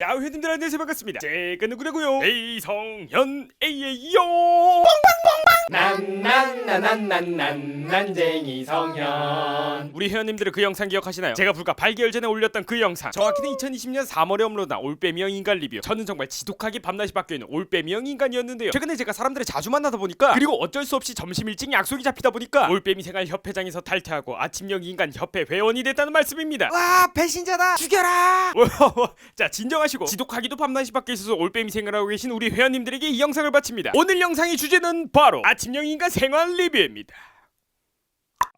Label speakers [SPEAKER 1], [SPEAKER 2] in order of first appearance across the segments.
[SPEAKER 1] 야, 회원님들 안녕하세요. 반갑습니다. 제가 누구냐고요? 에이성현 에이에이요.
[SPEAKER 2] 난쟁이 성현.
[SPEAKER 1] 우리 회원님들은 그 영상 기억하시나요? 제가 불과 8개월 전에 올렸던 그 영상, 정확히는 2020년 3월에 업로드한 올빼미형 인간 리뷰. 저는 정말 지독하게 밤낮이 바뀌어있는 올빼미형 인간이었는데요. 최근에 제가 사람들을 자주 만나다 보니까, 그리고 어쩔 수 없이 점심 일찍 약속이 잡히다 보니까 올빼미 생활 협회장에서 탈퇴하고 아침형 인간 협회 회원이 됐다는 말씀입니다.
[SPEAKER 2] 와, 배신자다. 죽여라.
[SPEAKER 1] 자, 진정하시고 지독하기도 밤낮이 바뀌어 있어서 올빼미 생활하고 계신 우리 회원님들에게 이 영상을 바칩니다. 오늘 영상의 주제는 바로 아침형 인간 생활 리뷰입니다.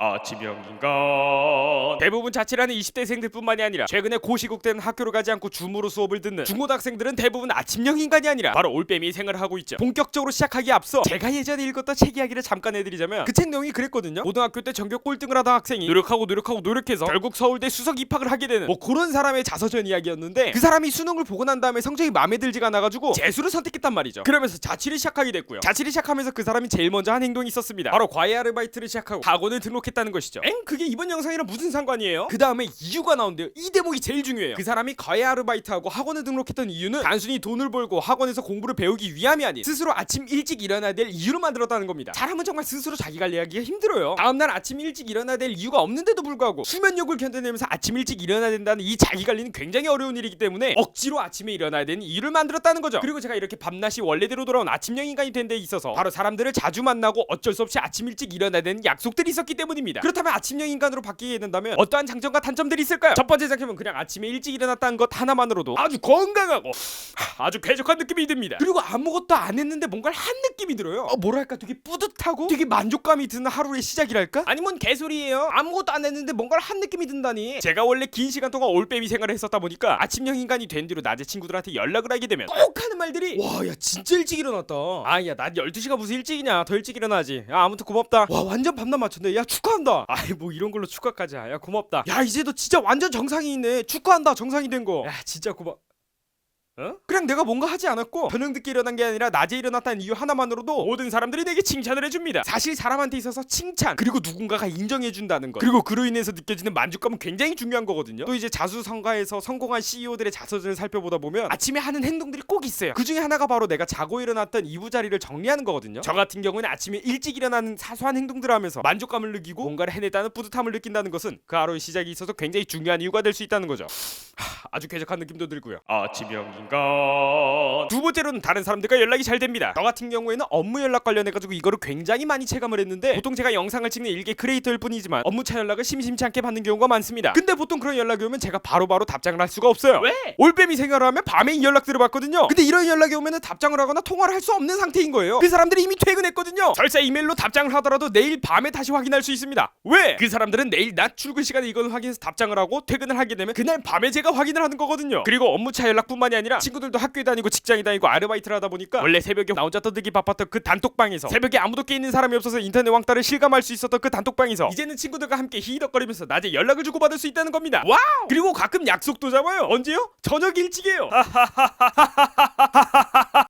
[SPEAKER 1] 아침형 인간. 대부분 자취를 하는 20대생들뿐만이 아니라 최근에 고시국 때는 학교를 가지 않고 줌으로 수업을 듣는 중고등학생들은 대부분 아침형 인간이 아니라 바로 올빼미 생활을 하고 있죠. 본격적으로 시작하기에 앞서 제가 예전에 읽었던 책 이야기를 잠깐 해드리자면, 그 책 내용이 그랬거든요. 고등학교 때 전교 꼴등을 하던 학생이 노력해서 결국 서울대 수석 입학을 하게 되는 그런 사람의 자서전 이야기였는데, 그 사람이 수능을 보고 난 다음에 성적이 마음에 들지가 않아가지고 재수를 선택했단 말이죠. 그러면서 자취를 시작하게 됐고요. 자취를 시작하면서 그 사람이 제일 먼저 한 행동이 있었습니다. 바로 과외 아르바이트를 시작하고 학원을 등록했다는 것이죠. 그게 이번 영상이랑 무슨 상관이에요? 그 다음에 이유가 나온대요. 이 대목이 제일 중요해요. 그 사람이 과외 아르바이트하고 학원을 등록했던 이유는 단순히 돈을 벌고 학원에서 공부를 배우기 위함이 아닌, 스스로 아침 일찍 일어나야 될 이유로 만들었다는 겁니다. 사람은 정말 스스로 자기 관리하기가 힘들어요. 다음날 아침 일찍 일어나야 될 이유가 없는데도 불구하고 수면욕을 견뎌내면서 아침 일찍 일어나야 된다는 이 자기 관리는 굉장히 어려운 일이기 때문에 억지로 아침에 일어나야 되는 이유를 만들었다는 거죠. 그리고 제가 이렇게 밤낮이 원래대로 돌아온 아침형 인간이 된 데 있어서 바로 사람들을 자주 만나고 어쩔 수 없이 아침 일찍 일어나야 되는 약속들이 있었기 때문입니다. 그렇다면 아침형 인간으로 바뀌게 된다면 어떠한 장점과 단점들이 있을까요? 첫 번째 장점은 그냥 아침에 일찍 일어났다는 것 하나만으로도 아주 건강하고 아주 쾌적한 느낌이 듭니다. 그리고 아무것도 안 했는데 뭔가를 한 느낌이 들어요. 뭐랄까, 되게 뿌듯하고 되게 만족감이 드는 하루의 시작이랄까? 아니 뭔 개소리예요. 아무것도 안 했는데 뭔가를 한 느낌이 든다니. 제가 원래 긴 시간 동안 올빼미 생활을 했었다 보니까 아침형 인간이 된 뒤로 낮에 친구들한테 연락을 하게 되면 꼭 하는 말들이, 와, 야 진짜 일찍 일어났다. 아야, 난 12시가 무슨 일찍이냐. 더 일찍 일어나지. 야, 아무튼 고맙다. 와, 완전 밤낮 맞췄네. 야, 축하한다. 아이, 뭐 이런 걸로 축하까지. 야, 고맙다. 야, 이제 너 진짜 완전 정상이 있네. 축하한다. 정상이 된 거. 야, 진짜 그냥 내가 뭔가 하지 않았고 저녁 늦게 일어난 게 아니라 낮에 일어났다는 이유 하나만으로도 모든 사람들이 내게 칭찬을 해줍니다. 사실 사람한테 있어서 칭찬, 그리고 누군가가 인정해준다는 것, 그리고 그로 인해서 느껴지는 만족감은 굉장히 중요한 거거든요. 또 이제 자수성가에서 성공한 CEO들의 자서전을 살펴보다 보면 아침에 하는 행동들이 꼭 있어요. 그 중에 하나가 바로 내가 자고 일어났던 이부자리를 정리하는 거거든요. 저 같은 경우는 아침에 일찍 일어나는 사소한 행동들을 하면서 만족감을 느끼고 뭔가를 해냈다는 뿌듯함을 느낀다는 것은 그 하루의 시작이 있어서 굉장히 중요한 이유가 될 수 있다는 거죠. 아주 쾌적한 느낌도 들고요. 아침형 인간. 두 번째로는 다른 사람들과 연락이 잘 됩니다. 저 같은 경우에는 업무 연락 관련해가지고 이거를 굉장히 많이 체감을 했는데, 보통 제가 영상을 찍는 일개 크리에이터일 뿐이지만 업무차 연락을 심심치 않게 받는 경우가 많습니다. 근데 보통 그런 연락이 오면 제가 바로바로 답장을 할 수가 없어요. 왜? 올빼미 생활을 하면 밤에 이 연락들을 받거든요. 근데 이런 연락이 오면 답장을 하거나 통화를 할 수 없는 상태인 거예요. 그 사람들이 이미 퇴근했거든요. 설사 이메일로 답장을 하더라도 내일 밤에 다시 확인할 수 있습니다. 왜? 그 사람들은 내일 낮 출근 시간에 이걸 확인해서 답장을 하고 퇴근을 하게 되면 그날 밤에 제가 확인을 하는 거거든요. 그리고 업무차 연락뿐만이 아니라 친구들도 학교에 다니고 직장에 다니고 아르바이트를 하다 보니까 원래 새벽에 나 혼자 떠들기 바빴던 그 단톡방에서, 새벽에 아무도 깨 있는 사람이 없어서 인터넷 왕따를 실감할 수 있었던 그 단톡방에서 이제는 친구들과 함께 히히덕거리면서 낮에 연락을 주고받을 수 있다는 겁니다. 와우! 그리고 가끔 약속도 잡아요. 언제요? 저녁 일찍이에요.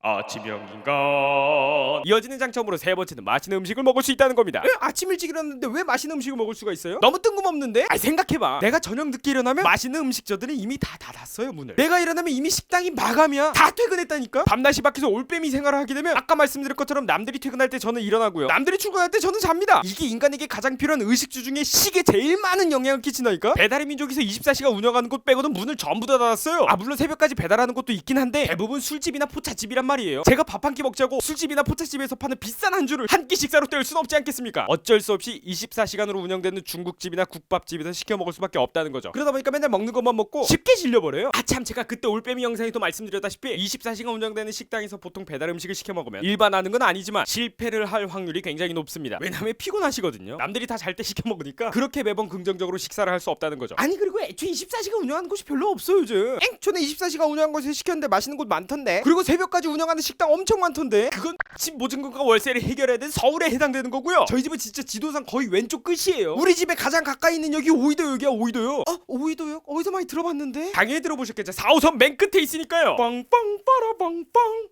[SPEAKER 1] 아침형 인간. 이어지는 장점으로 세 번째는 맛있는 음식을 먹을 수 있다는 겁니다. 아침 일찍 일어났는데 왜 맛있는 음식을 먹을 수가 있어요? 너무 뜬금없는데? 생각해봐. 내가 저녁 늦게 일어나면 맛있는 음식점들은 이미 다 닫았어요, 문을. 내가 일어나면 이미 식당이 마감이야. 다 퇴근했다니까. 밤낮이 바뀌어서 올빼미 생활을 하게 되면 아까 말씀드린 것처럼 남들이 퇴근할 때 저는 일어나고요, 남들이 출근할 때 저는 잡니다. 이게 인간에게 가장 필요한 의식주 중에 식에 제일 많은 영향을 끼친다니까. 배달의 민족에서 24시간 운영하는 곳 빼고는 문을 전부 다 닫았어요. 물론 새벽까지 배달하는 곳도 있긴 한데 대부분 술집이나 포차집이란 말이에요. 제가 밥 한 끼 먹자고 술집이나 포차집에서 파는 비싼 한주를 한 끼 식사로 때울 순 없지 않겠습니까? 어쩔 수 없이 24시간으로 운영되는 중국집이나 국밥집에서 시켜 먹을 수밖에 없다는 거죠. 그러다 보니까 맨날 먹는 것만 먹고 쉽게 질려버려요. 참, 제가 그때 올빼미 영상에도 말씀드렸다시피 24시간 운영되는 식당에서 보통 배달 음식을 시켜 먹으면 일반하는 건 아니지만 실패를 할 확률이 굉장히 높습니다. 왜냐면 피곤하시거든요. 남들이 다 잘 때 시켜 먹으니까 그렇게 매번 긍정적으로 식사를 할 수 없다는 거죠. 아니, 그리고 애초에 24시간 운영하는 곳이 별로 없어요, 요즘. 전에 24시간 운영한 곳에서 시켰는데 맛있는 곳 많던데. 그리고 새벽까지 운영하는 식당 엄청 많던데. 그건 집 보증금과 월세를 해결해야 되는 서울에 해당되는 거고요. 저희 집은 진짜 지도상 거의 왼쪽 끝이에요. 우리 집에 가장 가까이 있는 역이 오이도역이야, 오이도역. 오이도역? 어디서 많이 들어봤는데? 당연히 들어보셨겠죠. 4호선 맨 끝에 있으니까요. 빵빵 빠라빵빵.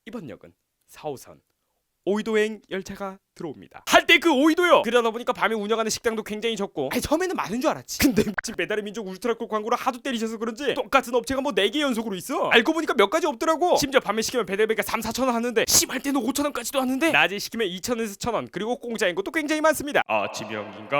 [SPEAKER 1] 이번 역은 4호선 오이도행 열차가 들어옵니다. 할 때 그 오이도요. 그러다 보니까 밤에 운영하는 식당도 굉장히 적고 아니 처음에는 많은 줄 알았지. 근데 지금 배달의 민족 울트라콜 광고를 하도 때리셔서 그런지 똑같은 업체가 뭐 4개 연속으로 있어. 알고 보니까 몇 가지 없더라고. 심지어 밤에 시키면 배달비가 3-4천원 하는데 심할 때는 5천원까지도 하는데 낮에 시키면 2천원에서 1,000원 그리고 공짜인 것도 굉장히 많습니다. 아침형 인간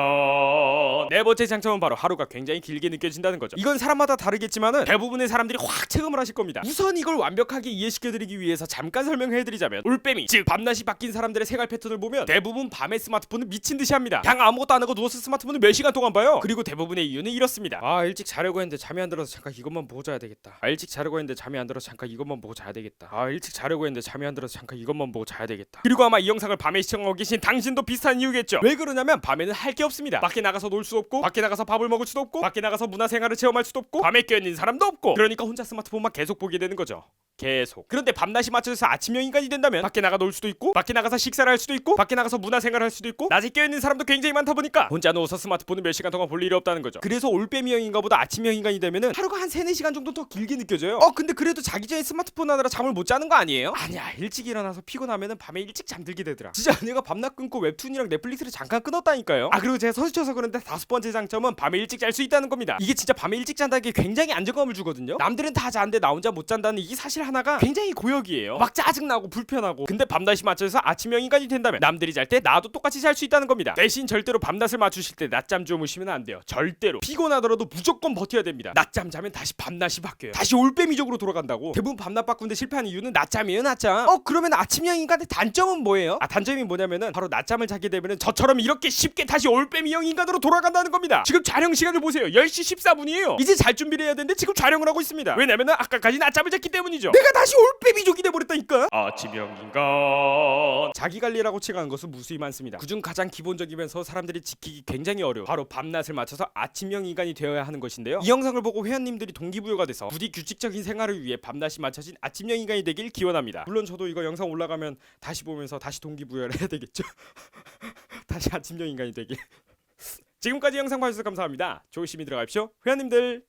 [SPEAKER 1] 네 번째 장점은 바로 하루가 굉장히 길게 느껴진다는 거죠. 이건 사람마다 다르겠지만은 대부분의 사람들이 확 체감을 하실 겁니다. 우선 이걸 완벽하게 이해시켜드리기 위해서 잠깐 설명해드리자면 올빼미 즉 밤낮이 바뀐 사람들의 생활 패턴을 보면 대부분 밤에 스마트폰을 미친듯이 합니다. 그냥 아무것도 안 하고 누워서 스마트폰을 몇 시간 동안 봐요. 그리고 대부분의 이유는 이렇습니다. 아 일찍 자려고 했는데 잠이 안 들어서 잠깐 이것만 보고 자야 되겠다. 아 일찍 자려고 했는데 잠이 안 들어서 잠깐 이것만 보고 자야 되겠다. 아 일찍 자려고 했는데 잠이 안 들어서 잠깐 이것만 보고 자야 되겠다. 그리고 아마 이 영상을 밤에 시청하고 계신 당신도 비슷한 이유겠죠. 왜 그러냐면 밤에는 할 게 없습니다. 밖에 나가서 놀 수 없고 밖에 나가서 밥을 먹을 수도 없고 밖에 나가서 문화생활을 체험할 수도 없고 밤에 껴있는 사람도 없고 그러니까 혼자 스마트폰만 계속 보게 되는 거죠. 계속. 그런데 밤낮이 맞춰져서 아침형 인간이 된다면 밖에 나가 놀 수도 있고 밖에 나가서 식사를 할 수도 있고 밖에 나가서 문화생활을 할 수도 있고 낮에 껴있는 사람도 굉장히 많다 보니까 혼자 누워서 스마트폰을 몇 시간 동안 볼 일이 없다는 거죠. 그래서 올빼미형 인간보다 아침형 인간이 되면은 하루가 한 3-4시간 정도 더 길게 느껴져요. 근데 그래도 자기 전에 스마트폰 하느라 잠을 못 자는 거 아니에요? 아니야 일찍 일어나서 피곤하면은 밤에 일찍 잠들게 되더라. 진짜 내가 밤낮 끊고 웹툰이랑 넷플릭스를 잠깐 끊었다니까요. 그리고 제가 서술쳐서 그런데 5번째 장점은 밤에 일찍 잘 수 있다는 겁니다. 이게 진짜 밤에 일찍 잔다는 게 굉장히 안정감을 주거든요. 남들은 다 자는데 나 혼자 못 잔다는 이 사실 하나가 굉장히 고역이에요. 막 짜증나고 불편하고. 근데 밤낮이 맞춰서 아침형 인간이 된다면 남들이 잘 때 나도 똑같이 잘 수 있다는 겁니다. 대신 절대로 밤낮을 맞추실 때 낮잠 주무시면 안 돼요. 절대로. 피곤하더라도 무조건 버텨야 됩니다. 낮잠 자면 다시 밤낮이 바뀌어요. 다시 올빼미족으로 돌아간다고. 대부분 밤낮 바꾸는데 실패하는 이유는 낮잠이에요 낮잠. 그러면 아침형 인간의 단점은 뭐예요? 단점이 뭐냐면은 바로 낮잠을 자게 되면은 저처럼 이렇게 쉽게 다시 올빼미형 인간으로 돌아간다는 겁니다. 지금 촬영 시간을 보세요. 10시 14분이에요 이제 잘 준비를 해야 되는데 지금 촬영을 하고 있습니다. 왜냐면은 아까까지 낮잠을 잤기 때문이죠. 내가 다시 올빼미족이 돼버렸다니까. 아침형 인간 자기 관리라고 칭하는 것은 무수히 많습니다. 그중 가장 기본적이면서 사람들이 지키기 굉장히 어려워 바로 밤낮을 맞춰서 아침형 인간이 되어야 하는 것인데요. 이 영상을 보고 회원님들이 동기부여가 돼서 부디 규칙적인 생활을 위해 밤낮이 맞춰진 아침형 인간이 되길 기원합니다. 물론 저도 이거 영상 올라가면 다시 보면서 다시 동기부여를 해야 되겠죠. 다시 아침형 인간이 되길. 지금까지 영상 봐주셔서 감사합니다. 조심히 들어가십시오 회원님들.